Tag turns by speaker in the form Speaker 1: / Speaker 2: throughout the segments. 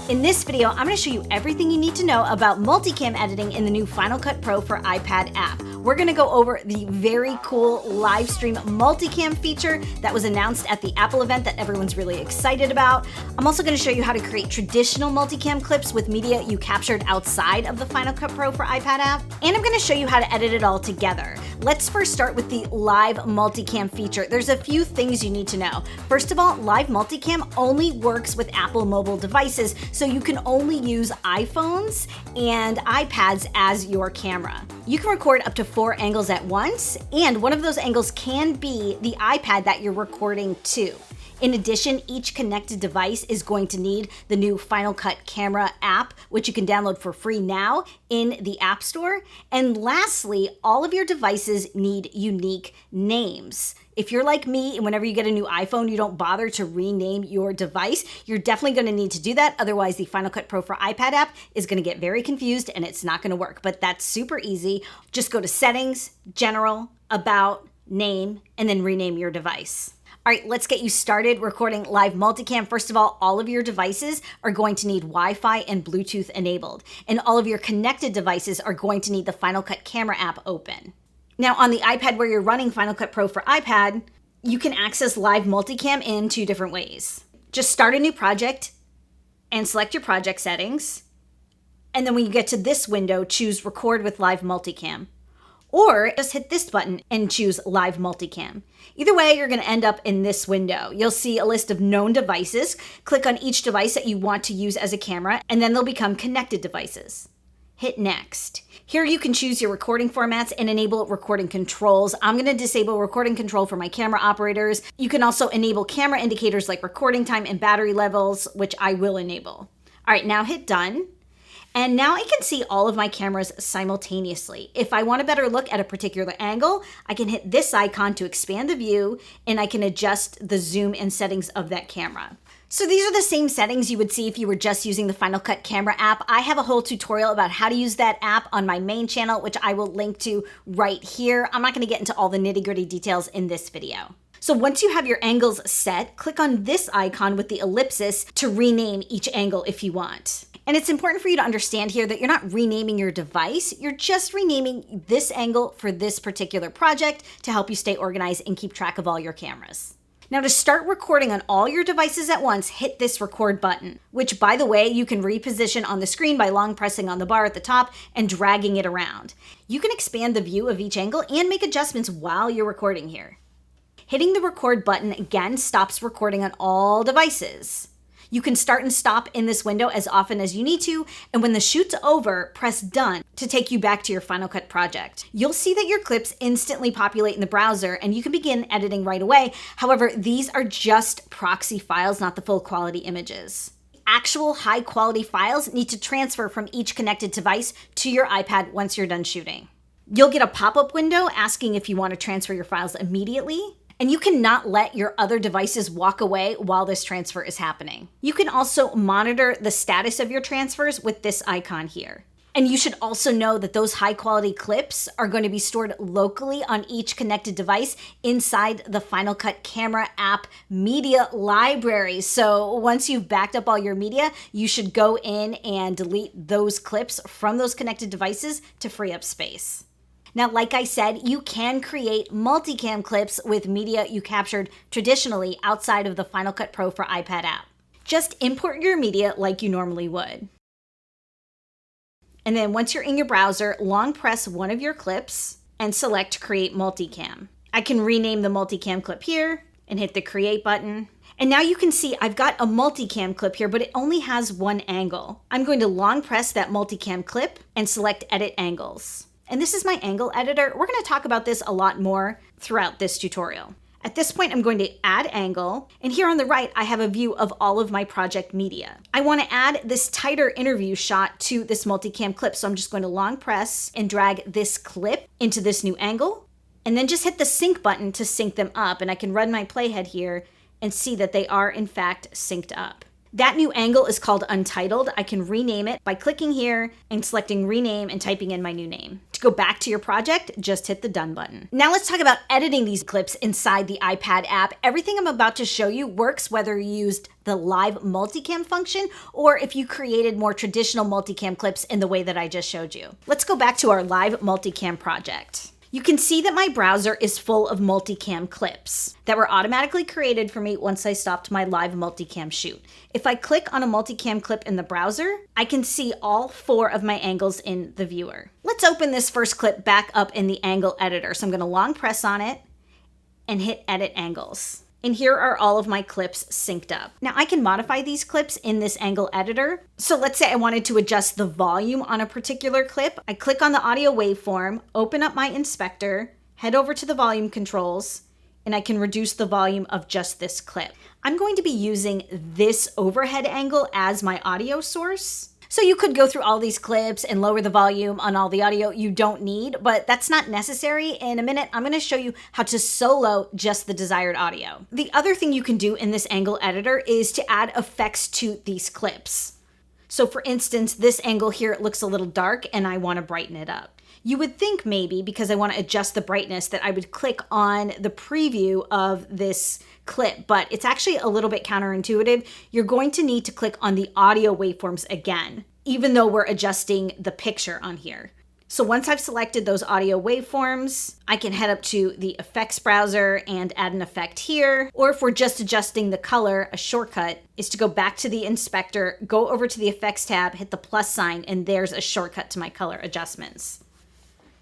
Speaker 1: In this video, I'm going to show you everything you need to know about multicam editing in the new Final Cut Pro for iPad app. We're going to go over the very cool live stream multicam feature that was announced at the Apple event that everyone's really excited about. I'm also going to show you how to create traditional multicam clips with media you captured outside of the Final Cut Pro for iPad app. And I'm going to show you how to edit it all together. Let's first start with the live multicam feature. There's a few things you need to know. First of all, live multicam only works with Apple mobile devices, so you can only use iPhones and iPads as your camera. You can record up to 4 angles at once, and one of those angles can be the iPad that you're recording to. In addition, each connected device is going to need the new Final Cut Camera app, which you can download for free now in the App Store. And lastly, all of your devices need unique names. If you're like me and whenever you get a new iPhone, you don't bother to rename your device, you're definitely going to need to do that. Otherwise, the Final Cut Pro for iPad app is going to get very confused and it's not going to work. But that's super easy. Just go to Settings, General, About, Name, and then rename your device. All right, let's get you started recording live multicam. First of all of your devices are going to need Wi-Fi and Bluetooth enabled, and all of your connected devices are going to need the Final Cut Camera app open. Now, on the iPad where you're running Final Cut Pro for iPad, you can access live multicam in 2 different ways. Just start a new project and select your project settings, and then when you get to this window, choose Record with Live Multicam. Or just hit this button and choose Live Multicam. Either way, you're going to end up in this window. You'll see a list of known devices. Click on each device that you want to use as a camera, and then they'll become connected devices. Hit Next. Here you can choose your recording formats and enable recording controls. I'm going to disable recording control for my camera operators. You can also enable camera indicators like recording time and battery levels, which I will enable. All right, now hit Done. And now I can see all of my cameras simultaneously. If I want a better look at a particular angle, I can hit this icon to expand the view, and I can adjust the zoom and settings of that camera. So these are the same settings you would see if you were just using the Final Cut Camera app. I have a whole tutorial about how to use that app on my main channel, which I will link to right here. I'm not going to get into all the nitty-gritty details in this video. So once you have your angles set, click on this icon with the ellipsis to rename each angle if you want. And it's important for you to understand here that you're not renaming your device, you're just renaming this angle for this particular project to help you stay organized and keep track of all your cameras. Now to start recording on all your devices at once, hit this record button, which by the way, you can reposition on the screen by long pressing on the bar at the top and dragging it around. You can expand the view of each angle and make adjustments while you're recording here. Hitting the record button again stops recording on all devices. You can start and stop in this window as often as you need to, and when the shoot's over, press Done to take you back to your Final Cut project. You'll see that your clips instantly populate in the browser and you can begin editing right away. However, these are just proxy files, not the full quality images. Actual high quality files need to transfer from each connected device to your iPad once you're done shooting. You'll get a pop-up window asking if you want to transfer your files immediately. And you cannot let your other devices walk away while this transfer is happening. You can also monitor the status of your transfers with this icon here. And you should also know that those high quality clips are going to be stored locally on each connected device inside the Final Cut Camera app media library. So once you've backed up all your media, you should go in and delete those clips from those connected devices to free up space. Now, like I said, you can create multicam clips with media you captured traditionally outside of the Final Cut Pro for iPad app. Just import your media like you normally would. And then once you're in your browser, long press one of your clips and select Create Multicam. I can rename the multicam clip here and hit the Create button. And now you can see I've got a multicam clip here, but it only has one angle. I'm going to long press that multicam clip and select Edit Angles. And this is my angle editor. We're going to talk about this a lot more throughout this tutorial. At this point, I'm going to add angle. And here on the right, I have a view of all of my project media. I want to add this tighter interview shot to this multicam clip. So I'm just going to long press and drag this clip into this new angle. And then just hit the sync button to sync them up. And I can run my playhead here and see that they are in fact synced up. That new angle is called Untitled. I can rename it by clicking here and selecting Rename and typing in my new name. To go back to your project, just hit the done button. Now let's talk about editing these clips inside the iPad app. Everything I'm about to show you works whether you used the live multicam function or if you created more traditional multicam clips in the way that I just showed you. Let's go back to our live multicam project. You can see that my browser is full of multicam clips that were automatically created for me once I stopped my live multicam shoot. If I click on a multicam clip in the browser, I can see all 4 of my angles in the viewer. Let's open this first clip back up in the angle editor. So I'm going to long press on it and hit edit angles. And here are all of my clips synced up. Now I can modify these clips in this angle editor. So let's say I wanted to adjust the volume on a particular clip. I click on the audio waveform, open up my inspector, head over to the volume controls, and I can reduce the volume of just this clip. I'm going to be using this overhead angle as my audio source. So you could go through all these clips and lower the volume on all the audio you don't need, but that's not necessary. In a minute, I'm going to show you how to solo just the desired audio. The other thing you can do in this angle editor is to add effects to these clips. So for instance, this angle here looks a little dark and I want to brighten it up. You would think maybe because I want to adjust the brightness that I would click on the preview of this clip, but it's actually a little bit counterintuitive. You're going to need to click on the audio waveforms again, even though we're adjusting the picture on here. So once I've selected those audio waveforms, I can head up to the effects browser and add an effect here. Or if we're just adjusting the color, a shortcut is to go back to the inspector, go over to the effects tab, hit the plus sign, and there's a shortcut to my color adjustments.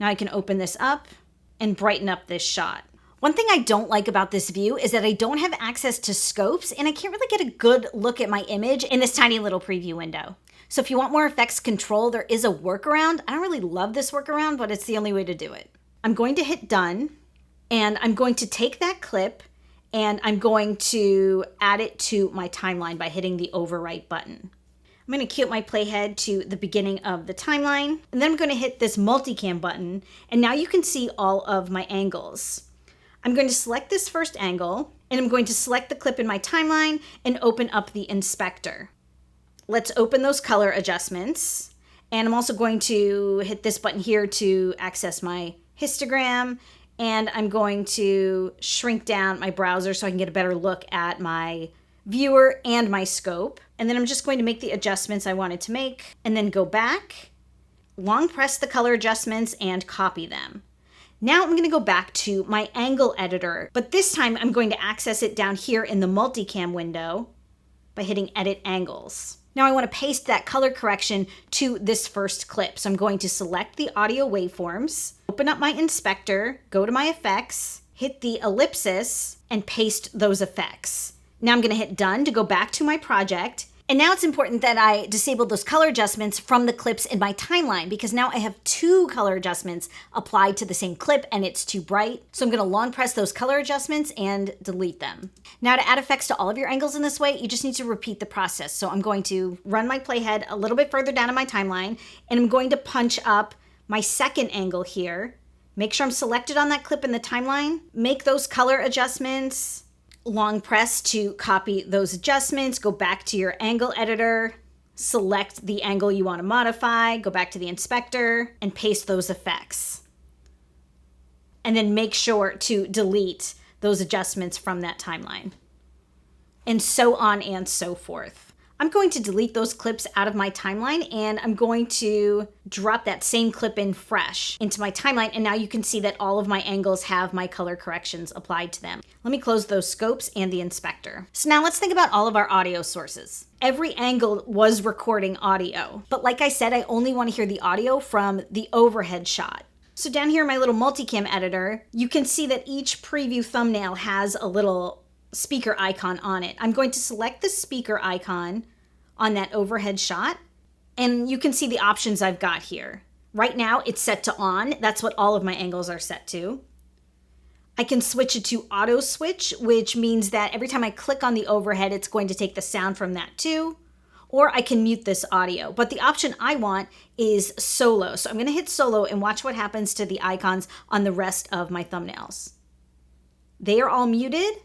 Speaker 1: Now I can open this up and brighten up this shot. One thing I don't like about this view is that I don't have access to scopes and I can't really get a good look at my image in this tiny little preview window. So if you want more effects control, there is a workaround. I don't really love this workaround, but it's the only way to do it. I'm going to hit done and I'm going to take that clip and I'm going to add it to my timeline by hitting the overwrite button. I'm going to cue up my playhead to the beginning of the timeline and then I'm going to hit this multicam button and now you can see all of my angles. I'm going to select this first angle and I'm going to select the clip in my timeline and open up the inspector. Let's open those color adjustments. And I'm also going to hit this button here to access my histogram. And I'm going to shrink down my browser so I can get a better look at my viewer and my scope. And then I'm just going to make the adjustments I wanted to make and then go back, long press the color adjustments and copy them. Now I'm going to go back to my angle editor, but this time I'm going to access it down here in the multicam window by hitting edit angles. Now I want to paste that color correction to this first clip. So I'm going to select the audio waveforms, open up my inspector, go to my effects, hit the ellipsis, and paste those effects. Now I'm going to hit done to go back to my project. And now it's important that I disable those color adjustments from the clips in my timeline because now I have 2 color adjustments applied to the same clip and it's too bright. So I'm going to long press those color adjustments and delete them. Now to add effects to all of your angles in this way, you just need to repeat the process. So I'm going to run my playhead a little bit further down in my timeline and I'm going to punch up my second angle here. Make sure I'm selected on that clip in the timeline. Make those color adjustments. Long press to copy those adjustments, go back to your angle editor, select the angle you want to modify, go back to the inspector, and paste those effects. And then make sure to delete those adjustments from that timeline. And so on and so forth. I'm going to delete those clips out of my timeline and I'm going to drop that same clip in fresh into my timeline. And now you can see that all of my angles have my color corrections applied to them. Let me close those scopes and the inspector. So now let's think about all of our audio sources. Every angle was recording audio, but like I said, I only want to hear the audio from the overhead shot. So down here in my little multicam editor, you can see that each preview thumbnail has a little speaker icon on it. I'm going to select the speaker icon on that overhead shot and you can see the options I've got here. Right now it's set to on. That's what all of my angles are set to. I can switch it to auto switch, which means that every time I click on the overhead, it's going to take the sound from that too. Or I can mute this audio, but the option I want is solo. So I'm going to hit solo and watch what happens to the icons on the rest of my thumbnails. They are all muted.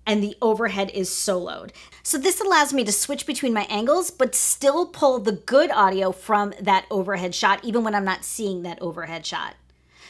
Speaker 1: and the overhead is soloed. So this allows me to switch between my angles, but still pull the good audio from that overhead shot, even when I'm not seeing that overhead shot.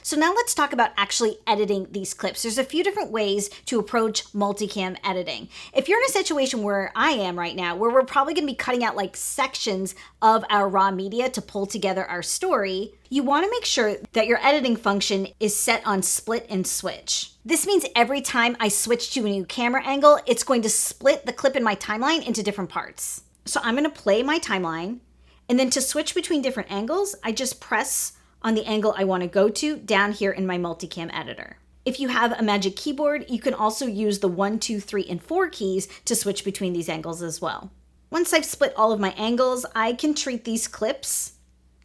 Speaker 1: So now let's talk about actually editing these clips. There's a few different ways to approach multicam editing. If you're in a situation where I am right now, where we're probably gonna be cutting out like sections of our raw media to pull together our story, you wanna make sure that your editing function is set on split and switch. This means every time I switch to a new camera angle, it's going to split the clip in my timeline into different parts. So I'm gonna play my timeline, and then to switch between different angles, I just press on the angle I want to go to down here in my multicam editor. If you have a magic keyboard, you can also use the 1, 2, 3, and 4 keys to switch between these angles as well. Once I've split all of my angles, I can treat these clips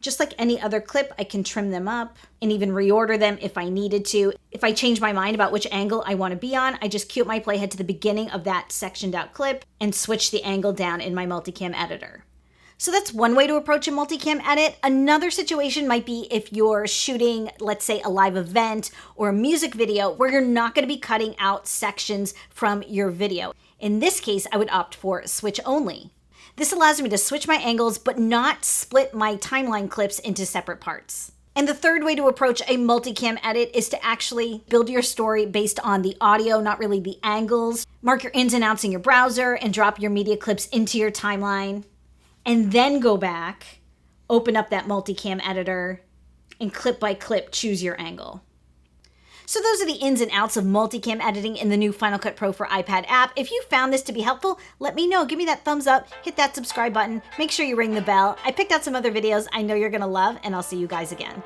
Speaker 1: just like any other clip. I can trim them up and even reorder them if I needed to. If I change my mind about which angle I want to be on, I just cue up my playhead to the beginning of that sectioned out clip and switch the angle down in my multicam editor. So that's one way to approach a multicam edit. Another situation might be if you're shooting, let's say, a live event or a music video where you're not going to be cutting out sections from your video. In this case, I would opt for switch only. This allows me to switch my angles but not split my timeline clips into separate parts. And the third way to approach a multicam edit is to actually build your story based on the audio, not really the angles. Mark your ins and outs in your browser and drop your media clips into your timeline. And then go back, open up that multicam editor, and clip by clip choose your angle. So those are the ins and outs of multicam editing in the new Final Cut Pro for iPad app. If you found this to be helpful, let me know. Give me that thumbs up, hit that subscribe button, make sure you ring the bell. I picked out some other videos I know you're gonna love, and I'll see you guys again.